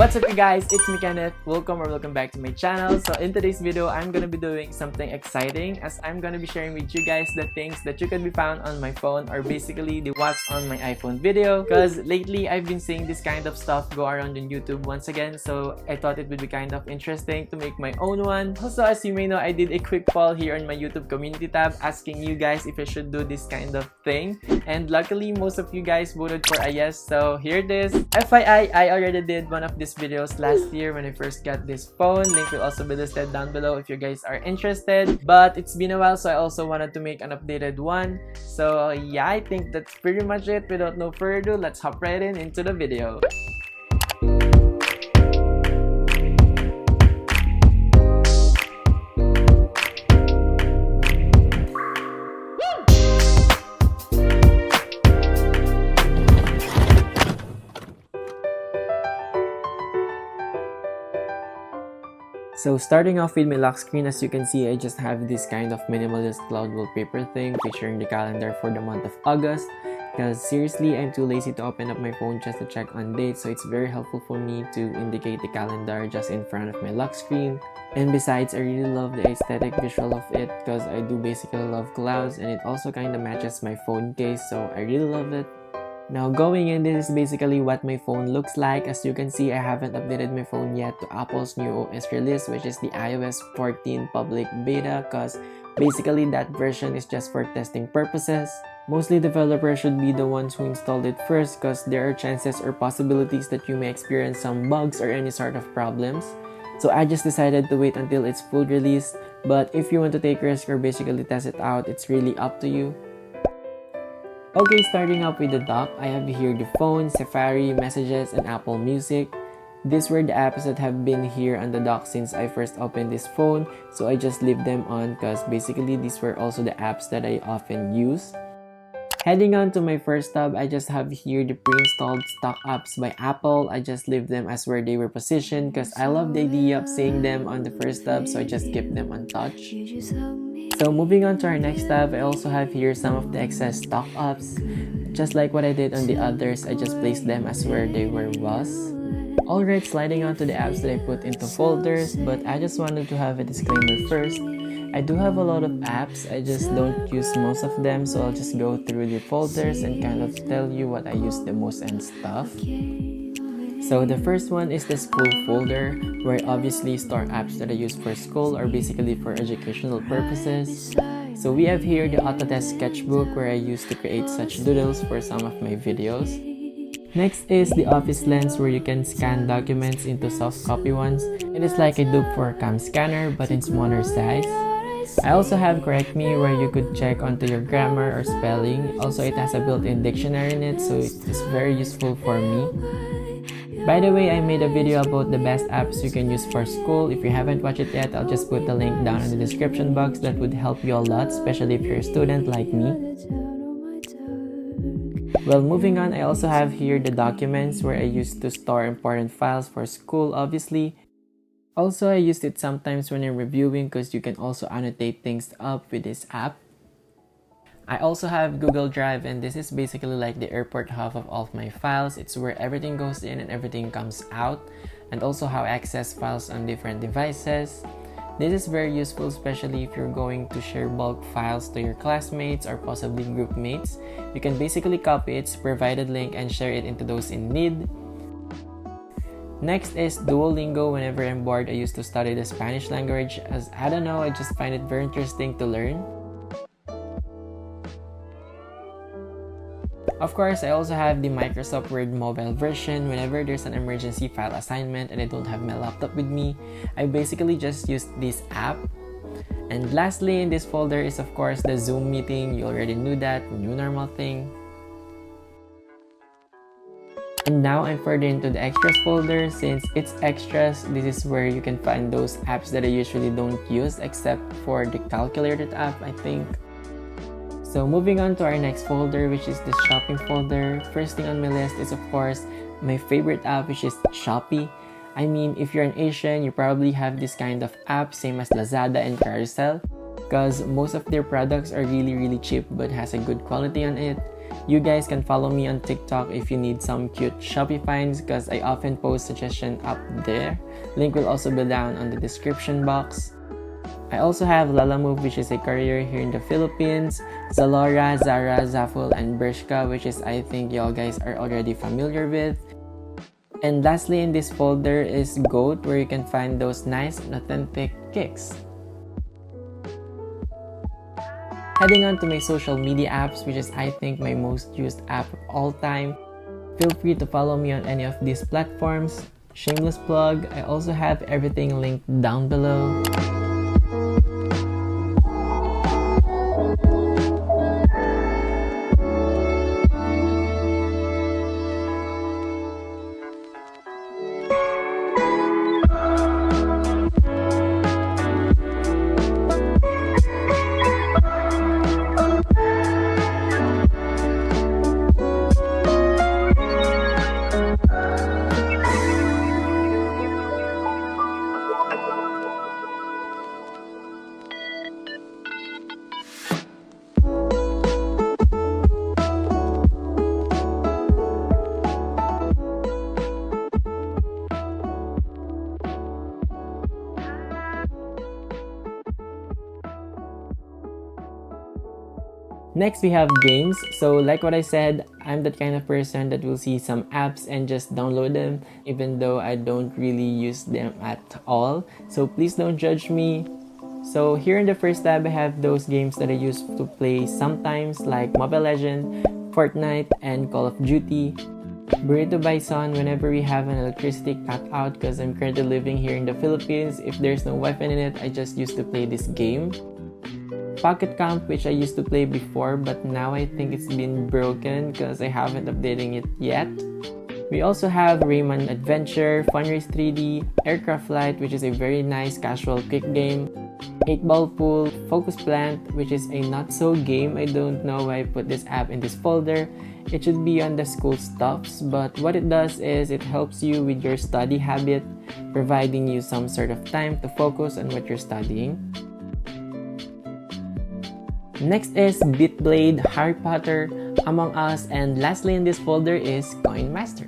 What's up you guys, it's me Kenneth. Welcome back to my channel. So in today's video, I'm gonna be doing something exciting as I'm gonna be sharing with you guys the things that you can be found on my phone, or basically the what's on my iPhone video, because lately I've been seeing this kind of stuff go around on YouTube once again, so I thought it would be kind of interesting to make my own one. Also, as you may know, I did a quick poll here on my YouTube community tab asking you guys if I should do this kind of thing, and luckily most of you guys voted for a yes, so here it is. FYI, I already did one of these videos last year when I first got this phone. Link will also be listed down below if you guys are interested, but it's been a while, so I also wanted to make an updated one. So yeah, I think that's pretty much it. Without no further ado, let's hop right into the video. So starting off with my lock screen, as you can see, I just have this kind of minimalist cloud wallpaper thing featuring the calendar for the month of August, because seriously, I'm too lazy to open up my phone just to check on dates, so it's very helpful for me to indicate the calendar just in front of my lock screen. And besides, I really love the aesthetic visual of it because I do basically love clouds, and it also kind of matches my phone case, so I really love it. Now going in, this is basically what my phone looks like. As you can see, I haven't updated my phone yet to Apple's new OS release, which is the iOS 14 public beta, because basically that version is just for testing purposes. Mostly developers should be the ones who installed it first, because there are chances or possibilities that you may experience some bugs or any sort of problems. So I just decided to wait until it's full release, but if you want to take risk or basically test it out, it's really up to you. Okay, starting up with the dock, I have here the phone, Safari, Messages, and Apple Music. These were the apps that have been here on the dock since I first opened this phone, so I just leave them on because basically these were also the apps that I often use. Heading on to my first tab, I just have here the pre-installed stock apps by Apple. I just leave them as where they were positioned because I love the idea of seeing them on the first tab, so I just keep them untouched. So moving on to our next tab, I also have here some of the excess stock apps. Just like what I did on the others, I just placed them as where they was. Alright, sliding on to the apps that I put into folders, but I just wanted to have a disclaimer first. I do have a lot of apps, I just don't use most of them, so I'll just go through the folders and kind of tell you what I use the most and stuff. So the first one is the school folder, where I obviously store apps that I use for school or basically for educational purposes. So we have here the Autodesk Sketchbook, where I used to create such doodles for some of my videos. Next is the Office Lens, where you can scan documents into soft copy ones. It is like a dupe for a cam scanner but in smaller size. I also have Correct Me, where you could check onto your grammar or spelling. Also, it has a built-in dictionary in it, so it is very useful for me. By the way, I made a video about the best apps you can use for school. If you haven't watched it yet, I'll just put the link down in the description box. That would help you a lot, especially if you're a student like me. Well, moving on, I also have here the documents, where I used to store important files for school, obviously. Also, I used it sometimes when I'm reviewing because you can also annotate things up with this app. I also have Google Drive, and this is basically like the airport hub of all of my files. It's where everything goes in and everything comes out, and also how I access files on different devices. This is very useful, especially if you're going to share bulk files to your classmates or possibly group mates. You can basically copy its provided link and share it into those in need. Next is Duolingo. Whenever I'm bored, I used to study the Spanish language, as I don't know, I just find it very interesting to learn. Of course, I also have the Microsoft Word mobile version. Whenever there's an emergency file assignment and I don't have my laptop with me, I basically just use this app. And lastly, in this folder is of course the Zoom meeting. You already knew that, new normal thing. And now I'm further into the extras folder. Since it's extras, this is where you can find those apps that I usually don't use except for the calculator app, I think. So moving on to our next folder, which is the shopping folder. First thing on my list is of course my favorite app, which is Shopee. I mean, if you're an Asian, you probably have this kind of app, same as Lazada and Carousel, because most of their products are really cheap but has a good quality on it. You guys can follow me on TikTok if you need some cute Shopee finds, because I often post suggestions up there. Link will also be down on the description box. I also have Lalamove, which is a courier here in the Philippines, Zalora, Zara, Zaful, and Bershka, which is I think y'all guys are already familiar with. And lastly in this folder is GOAT, where you can find those nice and authentic kicks. Heading on to my social media apps, which is I think my most used app of all time. Feel free to follow me on any of these platforms. Shameless plug, I also have everything linked down below. Next, we have games. So like what I said, I'm that kind of person that will see some apps and just download them, even though I don't really use them at all. So please don't judge me. So here in the first tab, I have those games that I used to play sometimes, like Mobile Legends, Fortnite, and Call of Duty. Burrito Bison whenever we have an electricity cut out, because I'm currently living here in the Philippines. If there's no Wi-Fi in it, I just used to play this game. Pocket Camp, which I used to play before, but now I think it's been broken because I haven't updated it yet. We also have Rayman Adventure, Funrace 3D, Aircraft Flight, which is a very nice casual quick game, 8-Ball Pool, Focus Plant, which is a not-so game. I don't know why I put this app in this folder. It should be on the school stuffs, but what it does is it helps you with your study habit, providing you some sort of time to focus on what you're studying. Next is Bitblade, Harry Potter, Among Us, and lastly in this folder is Coin Master.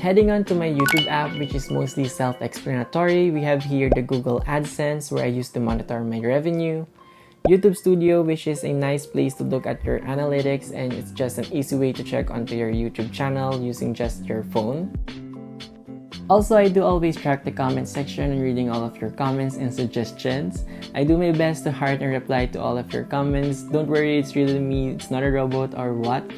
Heading on to my YouTube app, which is mostly self-explanatory, we have here the Google AdSense, where I used to monitor my revenue. YouTube Studio, which is a nice place to look at your analytics, and it's just an easy way to check onto your YouTube channel using just your phone. Also, I do always track the comment section and reading all of your comments and suggestions. I do my best to heart and reply to all of your comments. Don't worry, it's really me, it's not a robot or what.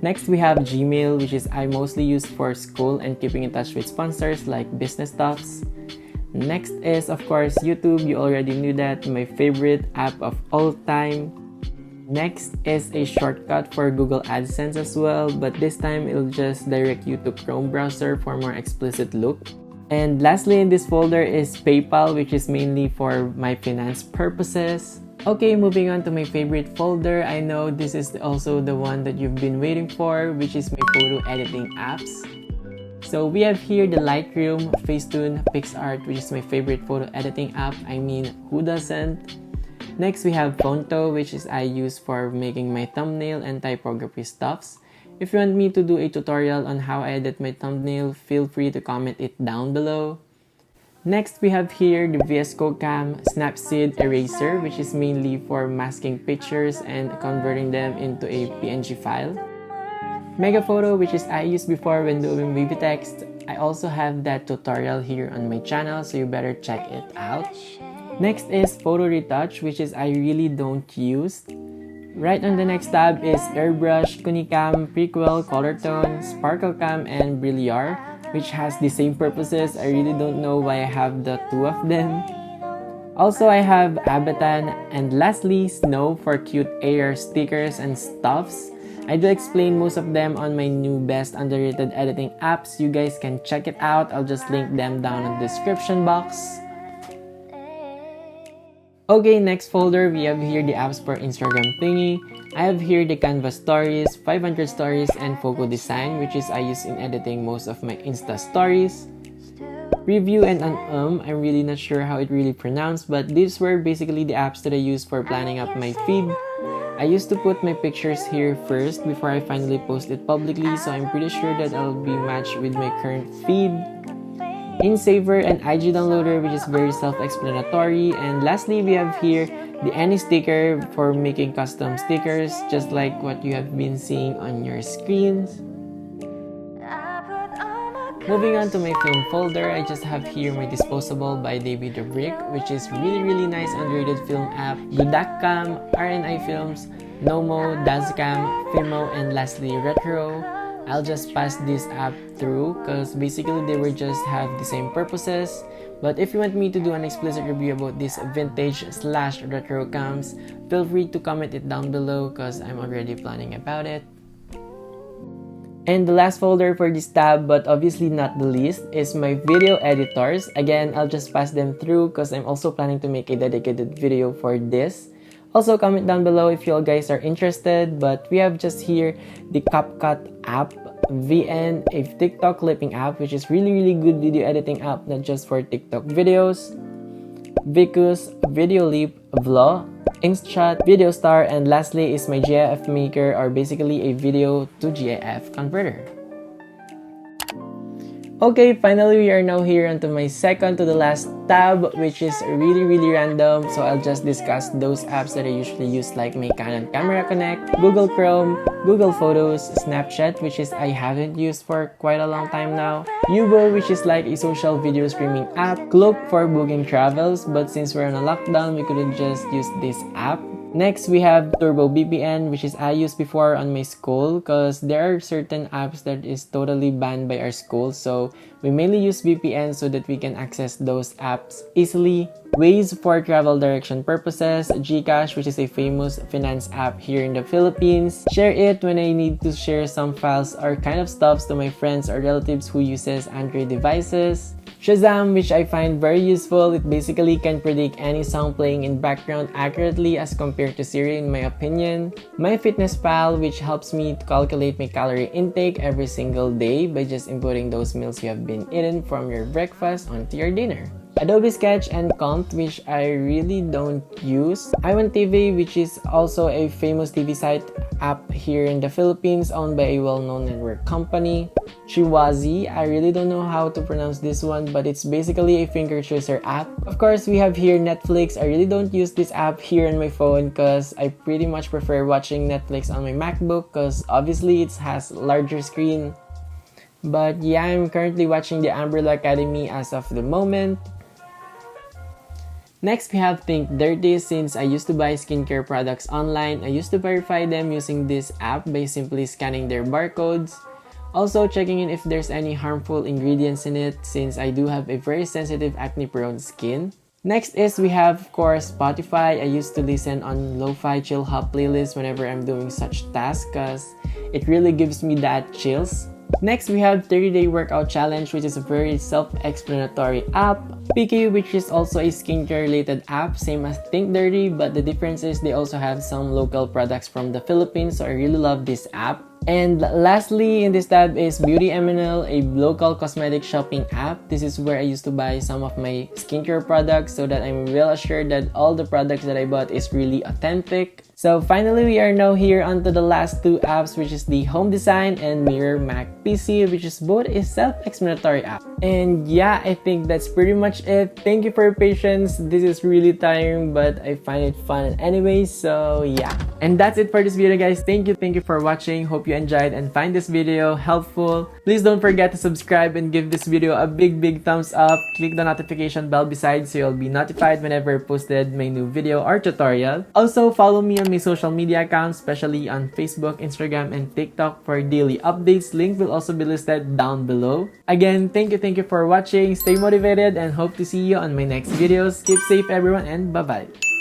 Next, we have Gmail, which is I mostly use for school and keeping in touch with sponsors like business stuffs. Next is, of course, YouTube. You already knew that, my favorite app of all time. Next is a shortcut for Google AdSense as well, but this time it'll just direct you to Chrome browser for more explicit look. And lastly in this folder is PayPal, which is mainly for my finance purposes. Okay, moving on to my favorite folder. I know this is also the one that you've been waiting for, which is my photo editing apps. So we have here the Lightroom, Facetune, PixArt, which is my favorite photo editing app. I mean, who doesn't? Next, we have Phonto, which is I use for making my thumbnail and typography stuffs. If you want me to do a tutorial on how I edit my thumbnail, feel free to comment it down below. Next, we have here the VS Code Cam Snapseed Eraser, which is mainly for masking pictures and converting them into a PNG file. Megaphoto, which is I used before when doing Wavy Text. I also have that tutorial here on my channel, so you better check it out. Next is Photo Retouch, which is I really don't use. Right on the next tab is Airbrush, Kunicam, Prequel, Color Tone, Sparkle Cam, and Brilliar, which has the same purposes. I really don't know why I have the two of them. Also, I have Abaton, and lastly, Snow for cute AR stickers and stuffs. I do explain most of them on my new best underrated editing apps. You guys can check it out. I'll just link them down in the description box. Okay, next folder, we have here the apps for Instagram thingy. I have here the Canva stories, 500 stories, and Photo Design, which is I use in editing most of my Insta stories. Review and I'm really not sure how it really pronounced, but these were basically the apps that I use for planning up my feed. I used to put my pictures here first before I finally post it publicly, so I'm pretty sure that I'll be matched with my current feed. 𝕆𝖆𝖎𝖏 and IG downloader, which is very self-explanatory. And lastly, we have here the any sticker for making custom stickers, just like what you have been seeing on your screens. Moving on to my film folder, I just have here my disposable by 𝕍𝖆𝖎𝖏𝖏, which is really nice underrated film app. Budakcam, RNI Films, Nomo, Dazcam, Fimo, and lastly Retro. I'll just pass this app through because basically they will just have the same purposes. But if you want me to do an explicit review about these vintage/retro cams, feel free to comment it down below because I'm already planning about it. And the last folder for this tab, but obviously not the least, is my video editors. Again, I'll just pass them through because I'm also planning to make a dedicated video for this. Also, comment down below if you all guys are interested. But we have just here the CapCut app, VN, a TikTok clipping app, which is really good video editing app, not just for TikTok videos. Vicus, Video Leap, Vlog, InstShot, Video Star, and lastly is my GIF maker, or basically a video to GIF converter. Okay, finally we are now here onto my second to the last tab, which is really random. So I'll just discuss those apps that I usually use, like my Canon Camera Connect, Google Chrome, Google Photos, Snapchat, which is I haven't used for quite a long time now, Yubo, which is like a social video streaming app, Cloak for booking travels, but since we're on a lockdown, we couldn't just use this app. Next, we have Turbo VPN, which is I used before on my school because there are certain apps that is totally banned by our school. So we mainly use VPN so that we can access those apps easily. Waze for travel direction purposes, Gcash, which is a famous finance app here in the Philippines. Share It when I need to share some files or kind of stuffs to my friends or relatives who uses Android devices. Shazam, which I find very useful. It basically can predict any song playing in background accurately as compared to Siri in my opinion. MyFitnessPal, which helps me to calculate my calorie intake every single day by just inputting those meals you have been eaten from your breakfast onto your dinner. Adobe Sketch and Comp, which I really don't use. 𝖆𝖈_TV, which is also a famous TV site app here in the Philippines, owned by a well-known network company. Chiwazi, I really don't know how to pronounce this one, but it's basically a finger chooser app. Of course, we have here Netflix. I really don't use this app here on my phone because I pretty much prefer watching Netflix on my MacBook because obviously it has larger screen. But yeah, I'm currently watching The Umbrella Academy as of the moment. Next, we have Think Dirty. Since I used to buy skincare products online, I used to verify them using this app by simply scanning their barcodes. Also, checking in if there's any harmful ingredients in it since I do have a very sensitive acne-prone skin. Next is we have, of course, Spotify. I used to listen on lo-fi chill hop playlists whenever I'm doing such tasks because it really gives me that chills. Next, we have 30-Day Workout Challenge, which is a very self-explanatory app. PQ, which is also a skincare-related app, same as Think Dirty, but the difference is they also have some local products from the Philippines, so I really love this app. And lastly in this tab is Beauty MNL, a local cosmetic shopping app. This is where I used to buy some of my skincare products so that I'm well assured that all the products that I bought is really authentic. So finally, we are now here onto the last two apps, which is the Home Design and Mirror Mac PC, which is both a self-explanatory app. And yeah, I think that's pretty much it. Thank you for your patience. This is really tiring, but I find it fun anyway, so yeah. And that's it for this video, guys. Thank you for watching. Hope you enjoyed and find this video helpful. Please don't forget to subscribe and give this video a big thumbs up. Click the notification bell beside so you'll be notified whenever I posted my new video or tutorial. Also, follow me on my social media accounts, especially on Facebook, Instagram, and TikTok for daily updates. Link will also be listed down below. Again, thank you for watching. Stay motivated and hope to see you on my next videos. Keep safe everyone and bye-bye.